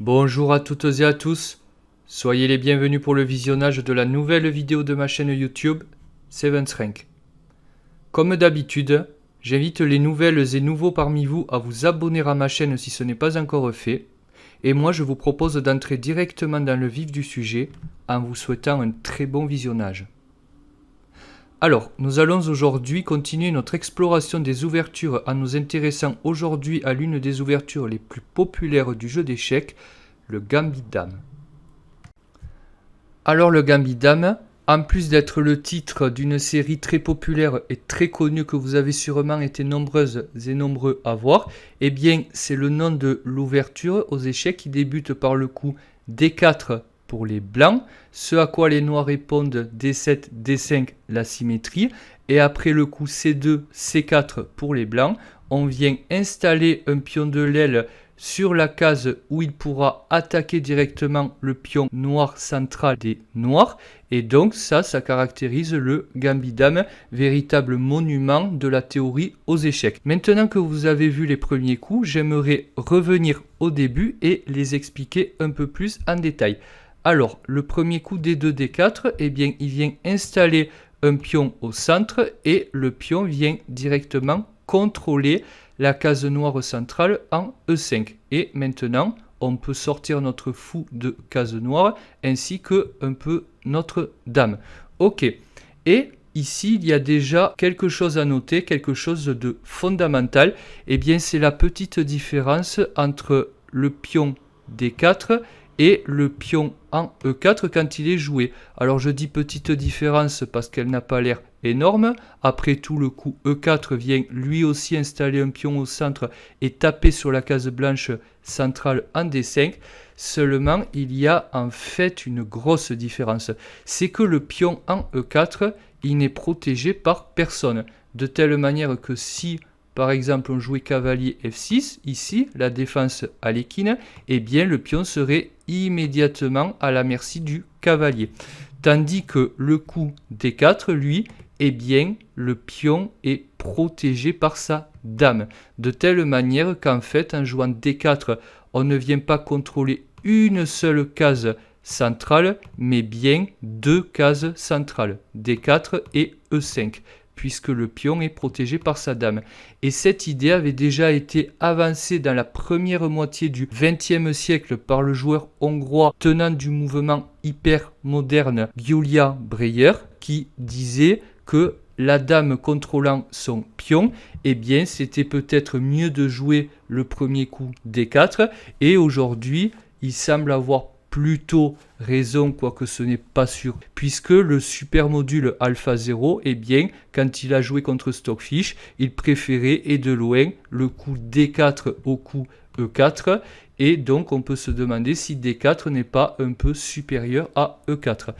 Bonjour à toutes et à tous, soyez les bienvenus pour le visionnage de la nouvelle vidéo de ma chaîne YouTube, Seventh Rank. Comme d'habitude, j'invite les nouvelles et nouveaux parmi vous à vous abonner à ma chaîne si ce n'est pas encore fait, et moi je vous propose d'entrer directement dans le vif du sujet en vous souhaitant un très bon visionnage. Alors, nous allons aujourd'hui continuer notre exploration des ouvertures en nous intéressant aujourd'hui à l'une des ouvertures les plus populaires du jeu d'échecs, le Gambit Dame. Alors le Gambit Dame, en plus d'être le titre d'une série très populaire et très connue que vous avez sûrement été nombreuses et nombreux à voir, eh bien c'est le nom de l'ouverture aux échecs qui débute par le coup D4 pour les blancs, ce à quoi les noirs répondent D7, D5, la symétrie, et après le coup C2, C4 pour les blancs, on vient installer un pion de l'aile sur la case où il pourra attaquer directement le pion noir central des noirs, et donc ça caractérise le Gambit Dame, véritable monument de la théorie aux échecs. Maintenant que vous avez vu les premiers coups, j'aimerais revenir au début et les expliquer un peu plus en détail. Alors, le premier coup D2, D4, eh bien, il vient installer un pion au centre et le pion vient directement contrôler la case noire centrale en E5. Et maintenant, on peut sortir notre fou de case noire ainsi que un peu notre dame. Ok. Et ici, il y a déjà quelque chose à noter, quelque chose de fondamental. Eh bien, c'est la petite différence entre le pion D4 et le pion en E4 quand il est joué. Alors je dis petite différence parce qu'elle n'a pas l'air énorme. Après tout, le coup E4 vient lui aussi installer un pion au centre et taper sur la case blanche centrale en D5. Seulement, il y a en fait une grosse différence. C'est que le pion en E4, il n'est protégé par personne. De telle manière que si par exemple, on jouait cavalier F6, ici, la défense à l'équine, eh bien, le pion serait immédiatement à la merci du cavalier. Tandis que le coup D4, lui, eh bien, le pion est protégé par sa dame. De telle manière qu'en fait, en jouant D4, on ne vient pas contrôler une seule case centrale, mais bien deux cases centrales, D4 et E5. Puisque le pion est protégé par sa dame. Et cette idée avait déjà été avancée dans la première moitié du XXe siècle par le joueur hongrois tenant du mouvement hyper moderne Gyula Breyer, qui disait que la dame contrôlant son pion, eh bien c'était peut-être mieux de jouer le premier coup D4, et aujourd'hui il semble avoir plutôt raison, quoique ce n'est pas sûr, puisque le super module Alpha 0, eh bien, quand il a joué contre Stockfish, il préférait et de loin le coup D4 au coup E4, et donc on peut se demander si D4 n'est pas un peu supérieur à E4.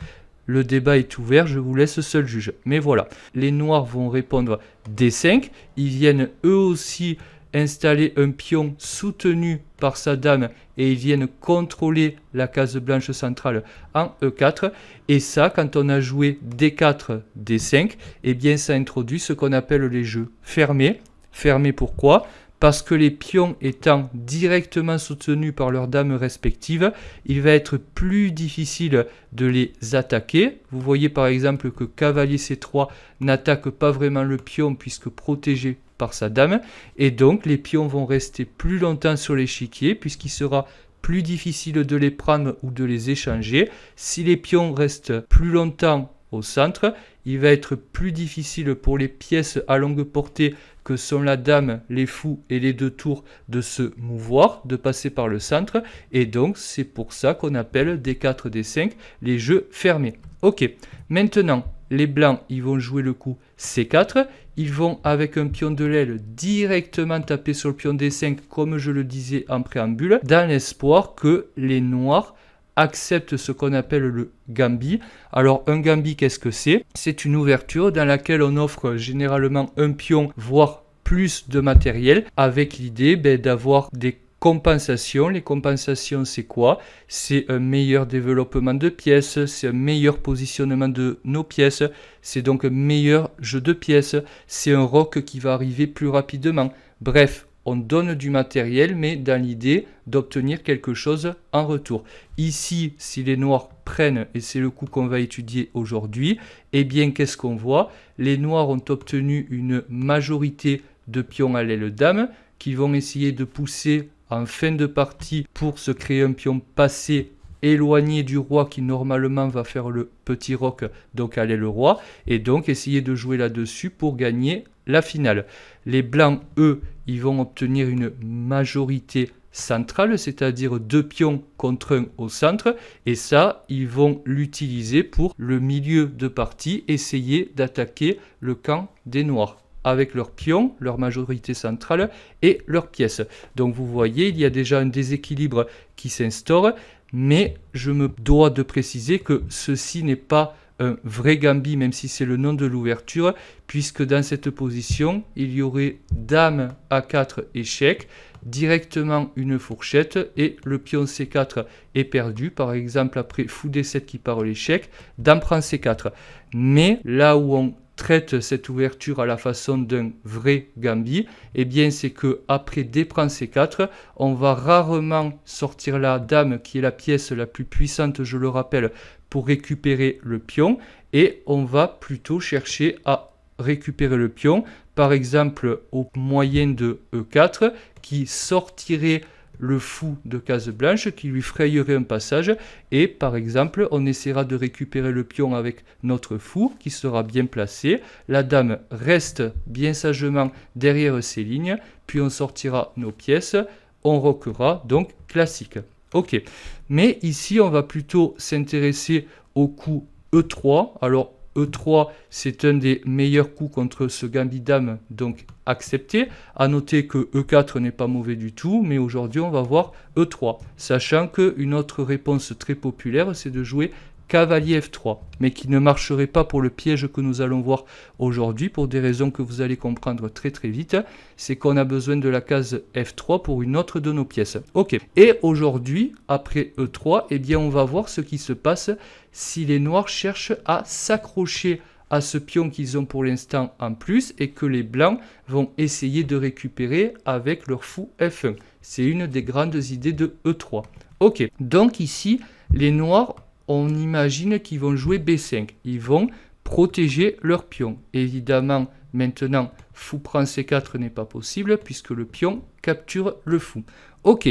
Le débat est ouvert, je vous laisse seul juge. Mais voilà, les noirs vont répondre D5, ils viennent eux aussi installer un pion soutenu par sa dame et ils viennent contrôler la case blanche centrale en E4. Et ça, quand on a joué D4, D5, eh bien ça introduit ce qu'on appelle les jeux fermés. Fermés pourquoi ? Parce que les pions étant directement soutenus par leurs dames respectives, il va être plus difficile de les attaquer. Vous voyez par exemple que cavalier C3 n'attaque pas vraiment le pion puisque protégé par sa dame, et donc les pions vont rester plus longtemps sur l'échiquier puisqu'il sera plus difficile de les prendre ou de les échanger. Si les pions restent plus longtemps au centre, il va être plus difficile pour les pièces à longue portée que sont la dame, les fous et les deux tours de se mouvoir, de passer par le centre, et donc c'est pour ça qu'on appelle D4, D5 les jeux fermés. Ok, maintenant les blancs ils vont jouer le coup C4, ils vont avec un pion de l'aile directement taper sur le pion D5 comme je le disais en préambule, dans l'espoir que les noirs accepte ce qu'on appelle le gambit. Alors un gambit, qu'est-ce que c'est ? C'est une ouverture dans laquelle on offre généralement un pion, voire plus de matériel, avec l'idée d'avoir des compensations. Les compensations, c'est quoi ? C'est un meilleur développement de pièces, c'est un meilleur positionnement de nos pièces, c'est donc un meilleur jeu de pièces, c'est un roc qui va arriver plus rapidement. Bref, on donne du matériel, mais dans l'idée d'obtenir quelque chose en retour. Ici, si les noirs prennent, et c'est le coup qu'on va étudier aujourd'hui, eh bien, qu'est-ce qu'on voit? Les noirs ont obtenu une majorité de pions à l'aile dame, qui vont essayer de pousser en fin de partie pour se créer un pion passé éloigné du roi qui normalement va faire le petit roc, donc à l'aile roi, et donc essayer de jouer là-dessus pour gagner la finale. Les blancs, eux, ils vont obtenir une majorité centrale, c'est-à-dire 2 pions contre 1 au centre, et ça, ils vont l'utiliser pour le milieu de partie, essayer d'attaquer le camp des noirs avec leurs pions, leur majorité centrale et leurs pièces. Donc vous voyez, il y a déjà un déséquilibre qui s'instaure, mais je me dois de préciser que ceci n'est pas un vrai gambit, même si c'est le nom de l'ouverture, puisque dans cette position, il y aurait dame A4 échec, directement une fourchette, et le pion C4 est perdu, par exemple après fou D7 qui part l'échec, dame prend C4. Mais là où on traite cette ouverture à la façon d'un vrai gambit, eh bien c'est que après D prend C4, on va rarement sortir la dame qui est la pièce la plus puissante, je le rappelle, pour récupérer le pion, et on va plutôt chercher à récupérer le pion, par exemple au moyen de E4, qui sortirait le fou de case blanche, qui lui frayerait un passage, et par exemple on essaiera de récupérer le pion avec notre fou qui sera bien placé, la dame reste bien sagement derrière ses lignes, puis on sortira nos pièces, on roquera, donc classique. Ok, mais ici on va plutôt s'intéresser au coup E3. Alors E3, c'est un des meilleurs coups contre ce gambit dame, donc accepté. À noter que E4 n'est pas mauvais du tout, mais aujourd'hui on va voir E3, sachant qu'une autre réponse très populaire, c'est de jouer cavalier F3, mais qui ne marcherait pas pour le piège que nous allons voir aujourd'hui, pour des raisons que vous allez comprendre très très vite. C'est qu'on a besoin de la case F3 pour une autre de nos pièces. Ok, et aujourd'hui, après E3, eh bien on va voir ce qui se passe si les noirs cherchent à s'accrocher à ce pion qu'ils ont pour l'instant en plus, et que les blancs vont essayer de récupérer avec leur fou F1. C'est une des grandes idées de E3. Ok, donc ici, les noirs, on imagine qu'ils vont jouer B5. Ils vont protéger leur pion. Évidemment, maintenant, fou prend C4 n'est pas possible puisque le pion capture le fou. Ok,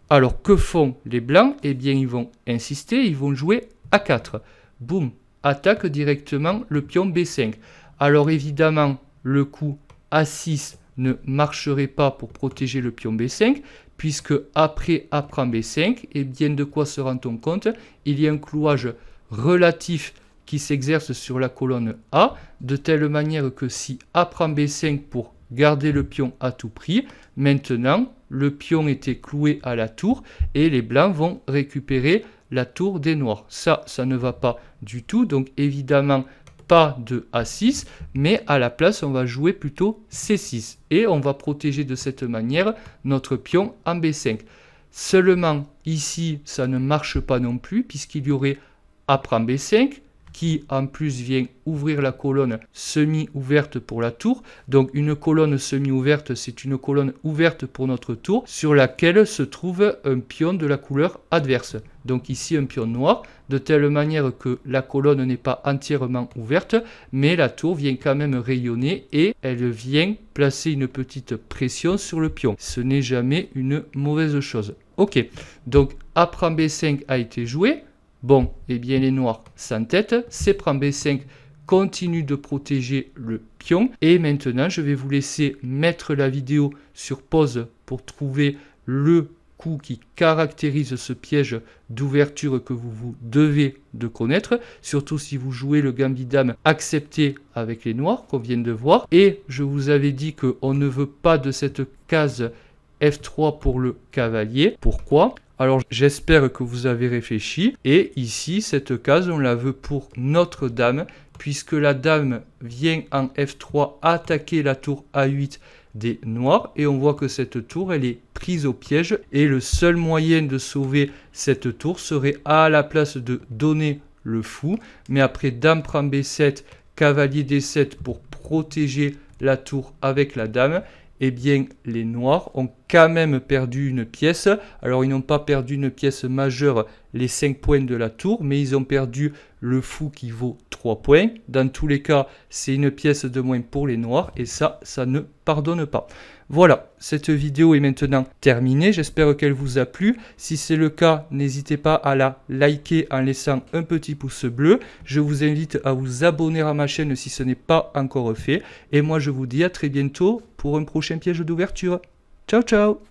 alors que font les blancs? Eh bien, ils vont insister, ils vont jouer A4. Boum, attaque directement le pion B5. Alors évidemment, le coup A6 ne marcherait pas pour protéger le pion B5, puisque après A prend B5, et bien de quoi se rend-on compte? Il y a un clouage relatif qui s'exerce sur la colonne A, de telle manière que si A prend B5 pour garder le pion à tout prix, maintenant le pion était cloué à la tour, et les blancs vont récupérer la tour des noirs. Ça ne va pas du tout, donc évidemment pas de A6, mais à la place on va jouer plutôt C6, et on va protéger de cette manière notre pion en B5. Seulement ici ça ne marche pas non plus, puisqu'il y aurait A prend B5, qui en plus vient ouvrir la colonne semi-ouverte pour la tour. Donc une colonne semi-ouverte, c'est une colonne ouverte pour notre tour, sur laquelle se trouve un pion de la couleur adverse. Donc ici un pion noir, de telle manière que la colonne n'est pas entièrement ouverte, mais la tour vient quand même rayonner et elle vient placer une petite pression sur le pion. Ce n'est jamais une mauvaise chose. Ok, donc A prend B5 a été joué. Bon, eh bien les noirs s'entêtent, C prend B5 continue de protéger le pion, et maintenant je vais vous laisser mettre la vidéo sur pause pour trouver le coup qui caractérise ce piège d'ouverture que vous devez de connaître, surtout si vous jouez le gambit dame accepté avec les noirs qu'on vient de voir. Et je vous avais dit qu'on ne veut pas de cette case F3 pour le cavalier. Pourquoi ? Alors j'espère que vous avez réfléchi, et ici cette case on la veut pour notre dame, puisque la dame vient en F3 attaquer la tour A8 des noirs, et on voit que cette tour elle est prise au piège, et le seul moyen de sauver cette tour serait à la place de donner le fou, mais après dame prend B7, cavalier D7 pour protéger la tour avec la dame, eh bien les noirs ont quand même perdu une pièce. Alors ils n'ont pas perdu une pièce majeure, les 5 points de la tour, mais ils ont perdu le fou qui vaut 3 points. Dans tous les cas, c'est une pièce de moins pour les noirs, et ça ne pardonne pas. Voilà, cette vidéo est maintenant terminée, j'espère qu'elle vous a plu. Si c'est le cas, n'hésitez pas à la liker en laissant un petit pouce bleu. Je vous invite à vous abonner à ma chaîne si ce n'est pas encore fait. Et moi je vous dis à très bientôt pour un prochain piège d'ouverture. Ciao ciao!